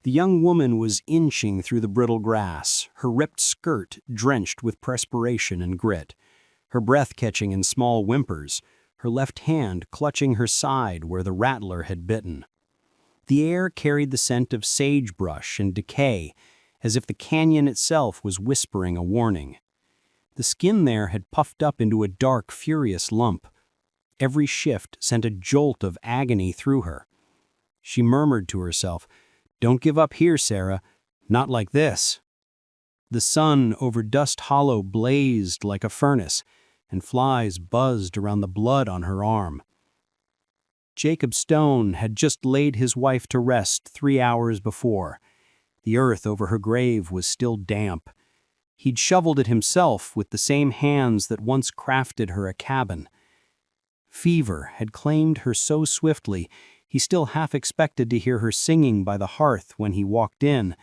The young woman was inching through the brittle grass, her ripped skirt drenched with perspiration and grit, her breath catching in small whimpers, her left hand clutching her side where the rattler had bitten. The air carried the scent of sagebrush and decay, as if the canyon itself was whispering a warning. The skin there had puffed up into a dark, furious lump. Every shift sent a jolt of agony through her. She murmured to herself, "Don't give up here, Sarah. Not like this." The sun over Dust Hollow blazed like a furnace, and flies buzzed around the blood on her arm. Jacob Stone had just laid his wife to rest 3 hours before. The earth over her grave was still damp. He'd shoveled it himself with the same hands that once crafted her a cabin. Fever had claimed her so swiftly, he still half expected to hear her singing by the hearth when he walked in,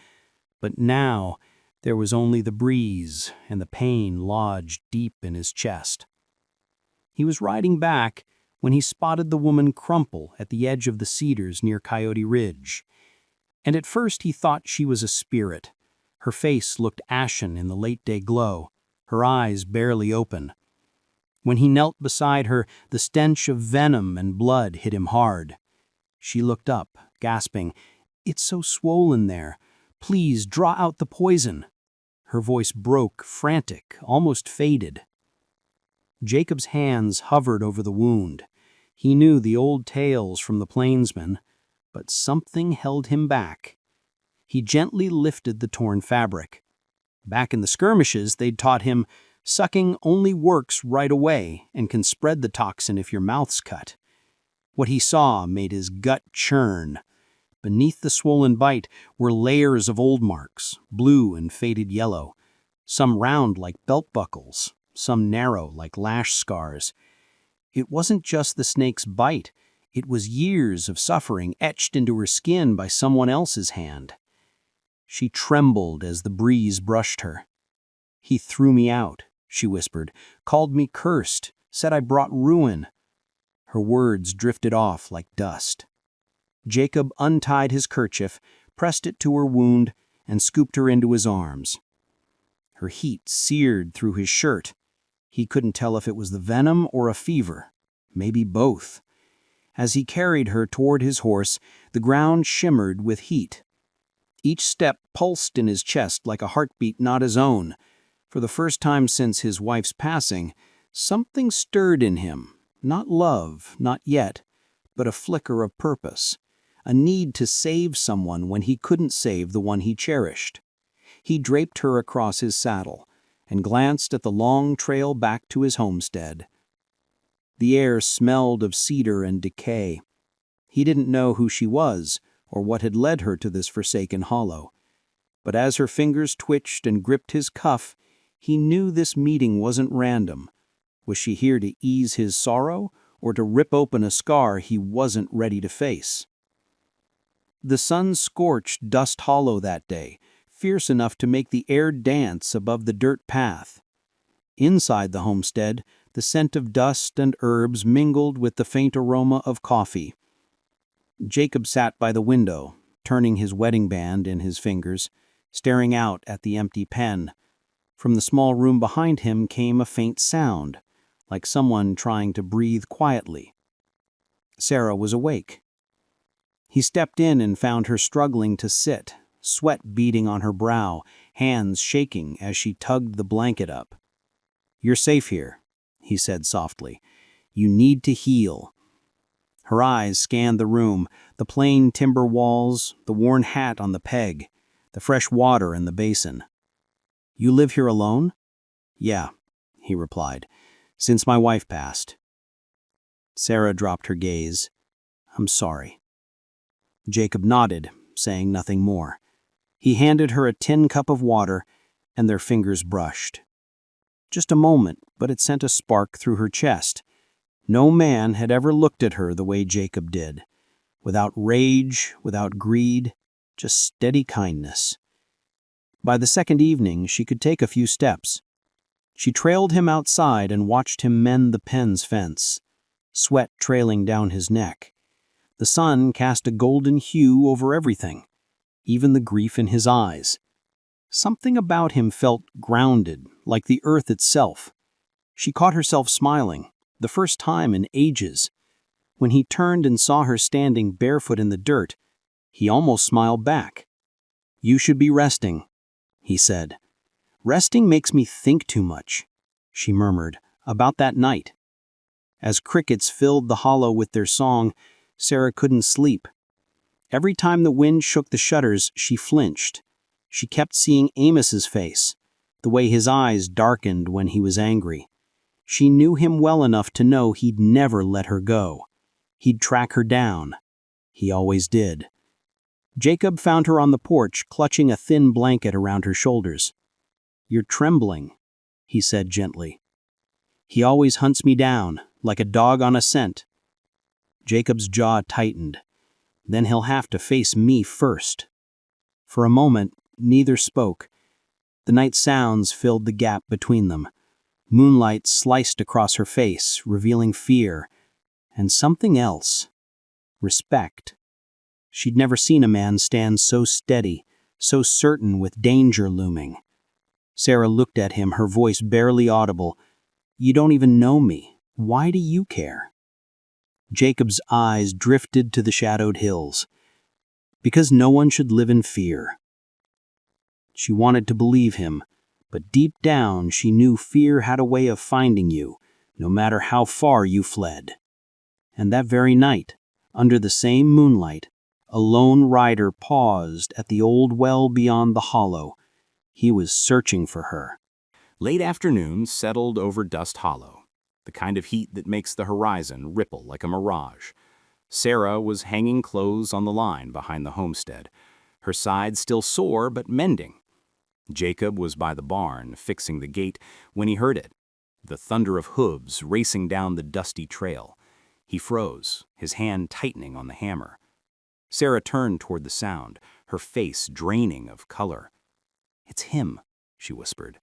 but now there was only the breeze, and the pain lodged deep in his chest. He was riding back when he spotted the woman crumple at the edge of the cedars near Coyote Ridge. And at first he thought she was a spirit. Her face looked ashen in the late-day glow, her eyes barely open. When he knelt beside her, the stench of venom and blood hit him hard. She looked up, gasping, "It's so swollen there. Please draw out the poison." Her voice broke, frantic, almost faded. Jacob's hands hovered over the wound. He knew the old tales from the plainsmen, but something held him back. He gently lifted the torn fabric. Back in the skirmishes, they'd taught him, sucking only works right away and can spread the toxin if your mouth's cut. What he saw made his gut churn. Beneath the swollen bite were layers of old marks, blue and faded yellow, some round like belt buckles, some narrow like lash scars. It wasn't just the snake's bite, it was years of suffering etched into her skin by someone else's hand. She trembled as the breeze brushed her. "He threw me out," she whispered, "called me cursed, said I brought ruin." Her words drifted off like dust. Jacob untied his kerchief, pressed it to her wound, and scooped her into his arms. Her heat seared through his shirt. He couldn't tell if it was the venom or a fever, maybe both. As he carried her toward his horse, the ground shimmered with heat. Each step pulsed in his chest like a heartbeat not his own. For the first time since his wife's passing, something stirred in him, not love, not yet, but a flicker of purpose, a need to save someone when he couldn't save the one he cherished. He draped her across his saddle and glanced at the long trail back to his homestead. The air smelled of cedar and decay. He didn't know who she was or what had led her to this forsaken hollow. But as her fingers twitched and gripped his cuff, he knew this meeting wasn't random. Was she here to ease his sorrow or to rip open a scar he wasn't ready to face? The sun scorched Dust Hollow that day, fierce enough to make the air dance above the dirt path. Inside the homestead, the scent of dust and herbs mingled with the faint aroma of coffee. Jacob sat by the window, turning his wedding band in his fingers, staring out at the empty pen. From the small room behind him came a faint sound, like someone trying to breathe quietly. Sarah was awake. He stepped in and found her struggling to sit, sweat beading on her brow, hands shaking as she tugged the blanket up. "You're safe here," he said softly. "You need to heal." Her eyes scanned the room, the plain timber walls, the worn hat on the peg, the fresh water in the basin. "You live here alone?" "Yeah," he replied, "since my wife passed." Sarah dropped her gaze. "I'm sorry." Jacob nodded, saying nothing more. He handed her a tin cup of water, and their fingers brushed. Just a moment, but it sent a spark through her chest. No man had ever looked at her the way Jacob did. Without rage, without greed, just steady kindness. By the second evening, she could take a few steps. She trailed him outside and watched him mend the pen's fence, sweat trailing down his neck. The sun cast a golden hue over everything. even the grief in his eyes. Something about him felt grounded, like the earth itself. She caught herself smiling, the first time in ages. When he turned and saw her standing barefoot in the dirt, he almost smiled back. "You should be resting," he said. "Resting makes me think too much," she murmured, about that night. As crickets filled the hollow with their song, Sarah couldn't sleep. Every time the wind shook the shutters, she flinched. She kept seeing Amos's face, the way his eyes darkened when he was angry. She knew him well enough to know he'd never let her go. He'd track her down. He always did. Jacob found her on the porch, clutching a thin blanket around her shoulders. "You're trembling," he said gently. "He always hunts me down, like a dog on a scent." Jacob's jaw tightened. Then he'll have to face me first. For a moment, neither spoke. The night sounds filled the gap between them. Moonlight sliced across her face, revealing fear, and something else. Respect. She'd never seen a man stand so steady, so certain with danger looming. Sarah looked at him, her voice barely audible. "You don't even know me. Why do you care?" Jacob's eyes drifted to the shadowed hills. "Because no one should live in fear." She wanted to believe him, but deep down she knew fear had a way of finding you, no matter how far you fled. And that very night, under the same moonlight, a lone rider paused at the old well beyond the hollow. He was searching for her. Late afternoon settled over Dust Hollow, the kind of heat that makes the horizon ripple like a mirage. Sarah was hanging clothes on the line behind the homestead, her side still sore but mending. Jacob was by the barn, fixing the gate, when he heard it, the thunder of hooves racing down the dusty trail. He froze, his hand tightening on the hammer. Sarah turned toward the sound, her face draining of color. "It's him," she whispered.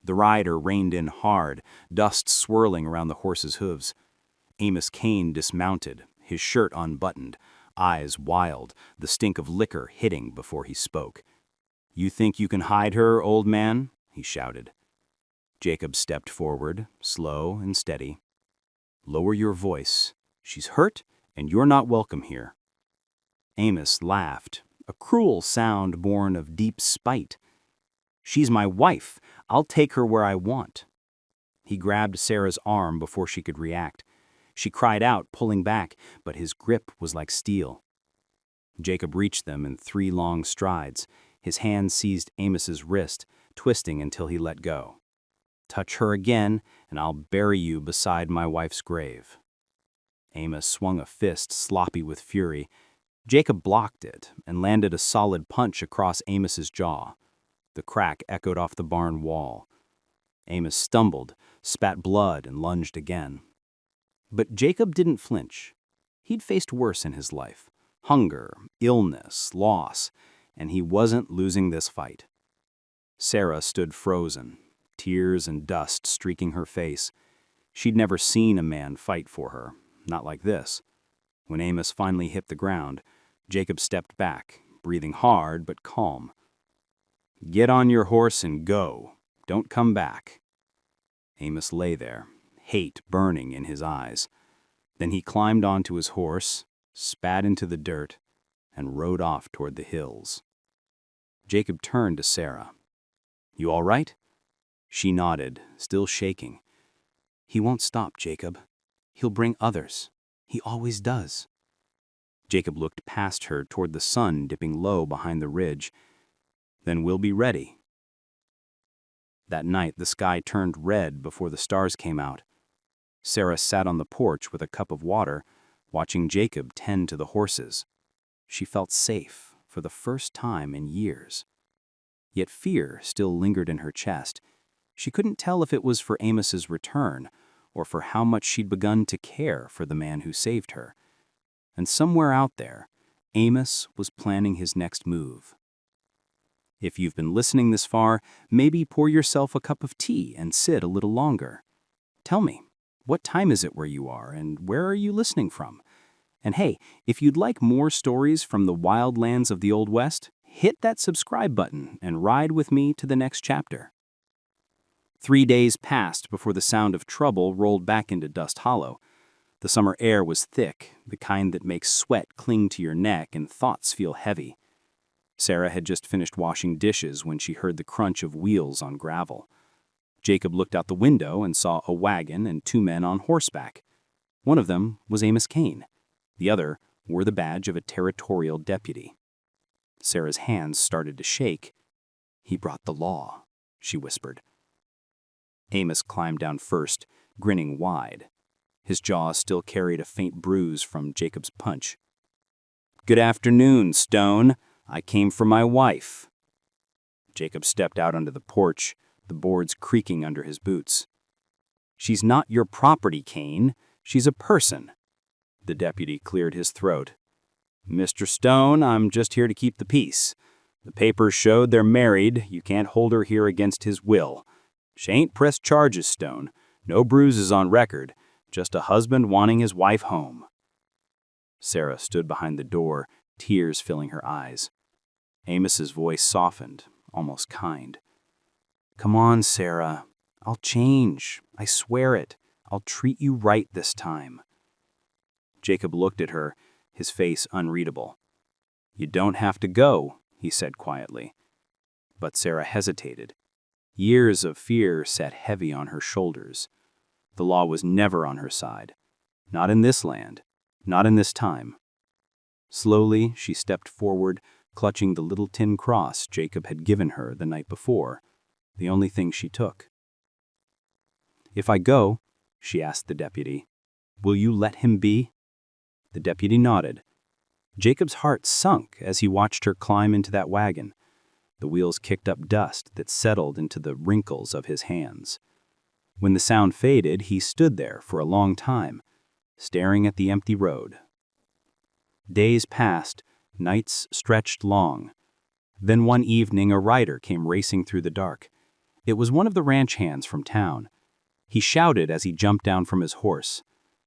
The rider reined in hard, dust swirling around the horse's hooves. Amos Kane dismounted, his shirt unbuttoned, eyes wild, the stink of liquor hitting before he spoke. "You think you can hide her, old man?" he shouted. Jacob stepped forward, slow and steady. "Lower your voice. She's hurt, and you're not welcome here." Amos laughed, a cruel sound born of deep spite. "She's my wife. I'll take her where I want." He grabbed Sarah's arm before she could react. She cried out, pulling back, but his grip was like steel. Jacob reached them in 3 long strides. His hand seized Amos's wrist, twisting until he let go. "Touch her again, and I'll bury you beside my wife's grave." Amos swung a fist, sloppy with fury. Jacob blocked it and landed a solid punch across Amos's jaw. The crack echoed off the barn wall. Amos stumbled, spat blood, and lunged again. But Jacob didn't flinch. He'd faced worse in his life: hunger, illness, loss, and he wasn't losing this fight. Sarah stood frozen, tears and dust streaking her face. She'd never seen a man fight for her, not like this. When Amos finally hit the ground, Jacob stepped back, breathing hard but calm. "Get on your horse and go. Don't come back." Amos lay there, hate burning in his eyes. Then he climbed onto his horse, spat into the dirt, and rode off toward the hills. Jacob turned to Sarah. "You all right?" She nodded, still shaking. "He won't stop, Jacob. He'll bring others. He always does." Jacob looked past her toward the sun dipping low behind the ridge. "Then we'll be ready." That night, the sky turned red before the stars came out. Sarah sat on the porch with a cup of water, watching Jacob tend to the horses. She felt safe for the first time in years. Yet fear still lingered in her chest. She couldn't tell if it was for Amos's return or for how much she'd begun to care for the man who saved her. And somewhere out there, Amos was planning his next move. If you've been listening this far, maybe pour yourself a cup of tea and sit a little longer. Tell me, what time is it where you are, and where are you listening from? And hey, if you'd like more stories from the wild lands of the Old West, hit that subscribe button and ride with me to the next chapter. 3 days passed before the sound of trouble rolled back into Dust Hollow. The summer air was thick, the kind that makes sweat cling to your neck and thoughts feel heavy. Sarah had just finished washing dishes when she heard the crunch of wheels on gravel. Jacob looked out the window and saw a wagon and 2 men on horseback. One of them was Amos Kane. The other wore the badge of a territorial deputy. Sarah's hands started to shake. "He brought the law," she whispered. Amos climbed down first, grinning wide. His jaw still carried a faint bruise from Jacob's punch. "Good afternoon, Stone. I came for my wife." Jacob stepped out onto the porch, the boards creaking under his boots. "She's not your property, Kane. She's a person." The deputy cleared his throat. "Mr. Stone, I'm just here to keep the peace. The papers showed they're married. You can't hold her here against his will. She ain't pressed charges, Stone. No bruises on record. Just a husband wanting his wife home." Sarah stood behind the door, tears filling her eyes. Amos's voice softened, almost kind. "Come on, Sarah. I'll change. I swear it. I'll treat you right this time." Jacob looked at her, his face unreadable. "You don't have to go," he said quietly. But Sarah hesitated. Years of fear sat heavy on her shoulders. The law was never on her side. Not in this land. Not in this time. Slowly, she stepped forward, clutching the little tin cross Jacob had given her the night before, the only thing she took. "If I go," she asked the deputy, "will you let him be?" The deputy nodded. Jacob's heart sunk as he watched her climb into that wagon. The wheels kicked up dust that settled into the wrinkles of his hands. When the sound faded, he stood there for a long time, staring at the empty road. Days passed, nights stretched long. Then one evening a rider came racing through the dark. It was one of the ranch hands from town. He shouted as he jumped down from his horse.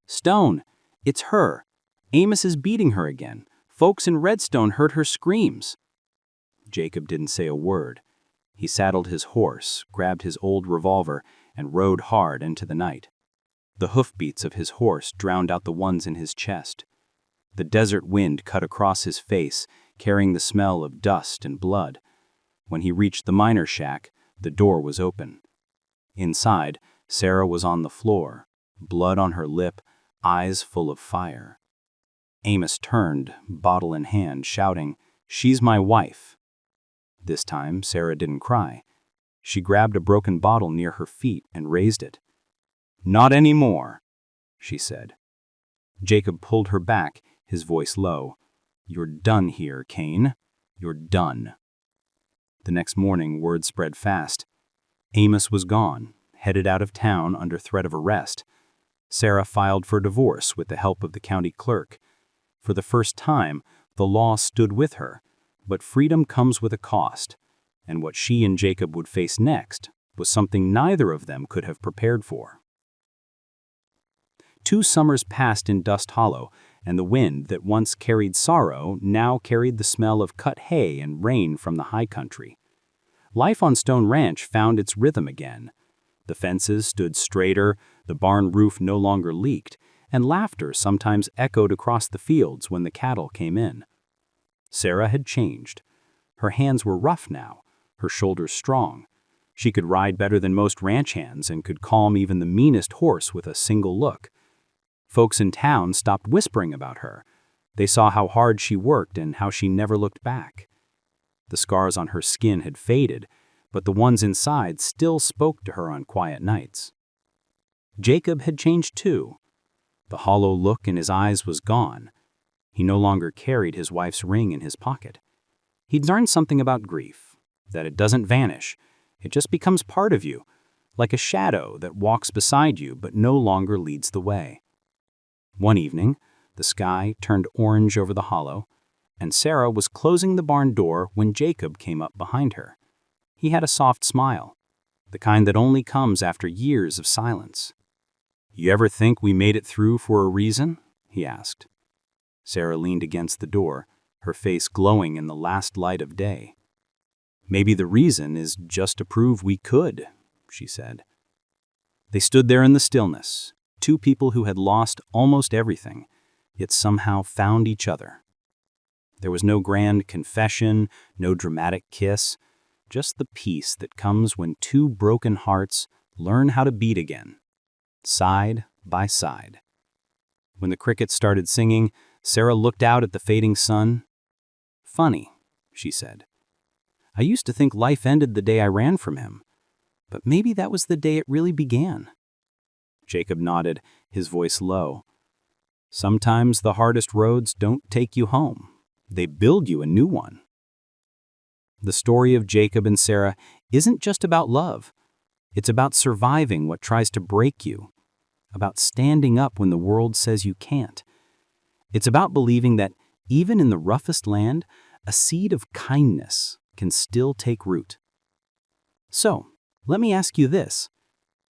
"Stone, it's her. Amos is beating her again. Folks in Redstone heard her screams." Jacob didn't say a word. He saddled his horse, grabbed his old revolver, and rode hard into the night. The hoofbeats of his horse drowned out the ones in his chest. The desert wind cut across his face, carrying the smell of dust and blood. When he reached the miner shack, the door was open. Inside, Sarah was on the floor, blood on her lip, eyes full of fire. Amos turned, bottle in hand, shouting, "She's my wife." This time, Sarah didn't cry. She grabbed a broken bottle near her feet and raised it. "Not anymore," she said. Jacob pulled her back, his voice low. "You're done here, Kane. You're done." The next morning, word spread fast. Amos was gone, headed out of town under threat of arrest. Sarah filed for divorce with the help of the county clerk. For the first time, the law stood with her, but freedom comes with a cost, and what she and Jacob would face next was something neither of them could have prepared for. 2 summers passed in Dust Hollow, and the wind that once carried sorrow now carried the smell of cut hay and rain from the high country. Life on Stone Ranch found its rhythm again. The fences stood straighter, the barn roof no longer leaked, and laughter sometimes echoed across the fields when the cattle came in. Sarah had changed. Her hands were rough now, her shoulders strong. She could ride better than most ranch hands and could calm even the meanest horse with a single look. Folks in town stopped whispering about her. They saw how hard she worked and how she never looked back. The scars on her skin had faded, but the ones inside still spoke to her on quiet nights. Jacob had changed too. The hollow look in his eyes was gone. He no longer carried his wife's ring in his pocket. He'd learned something about grief, that it doesn't vanish. It just becomes part of you, like a shadow that walks beside you but no longer leads the way. One evening, the sky turned orange over the hollow, and Sarah was closing the barn door when Jacob came up behind her. He had a soft smile, the kind that only comes after years of silence. "You ever think we made it through for a reason?" he asked. Sarah leaned against the door, her face glowing in the last light of day. "Maybe the reason is just to prove we could," she said. They stood there in the stillness, two people who had lost almost everything, yet somehow found each other. There was no grand confession, no dramatic kiss, just the peace that comes when two broken hearts learn how to beat again, side by side. When the crickets started singing, Sarah looked out at the fading sun. "Funny," she said. "I used to think life ended the day I ran from him, but maybe that was the day it really began." Jacob nodded, his voice low. "Sometimes the hardest roads don't take you home. They build you a new one." The story of Jacob and Sarah isn't just about love. It's about surviving what tries to break you, about standing up when the world says you can't. It's about believing that even in the roughest land, a seed of kindness can still take root. So, let me ask you this.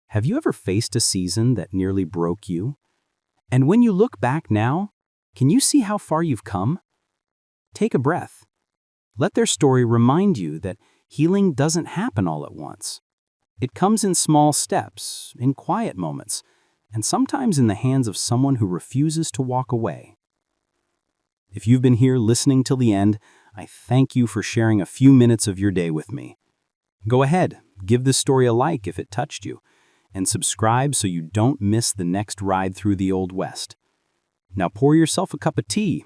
Have you ever faced a season that nearly broke you? And when you look back now, can you see how far you've come? Take a breath. Let their story remind you that healing doesn't happen all at once. It comes in small steps, in quiet moments, and sometimes in the hands of someone who refuses to walk away. If you've been here listening till the end, I thank you for sharing a few minutes of your day with me. Go ahead, give this story a like if it touched you, and subscribe so you don't miss the next ride through the Old West. Now pour yourself a cup of tea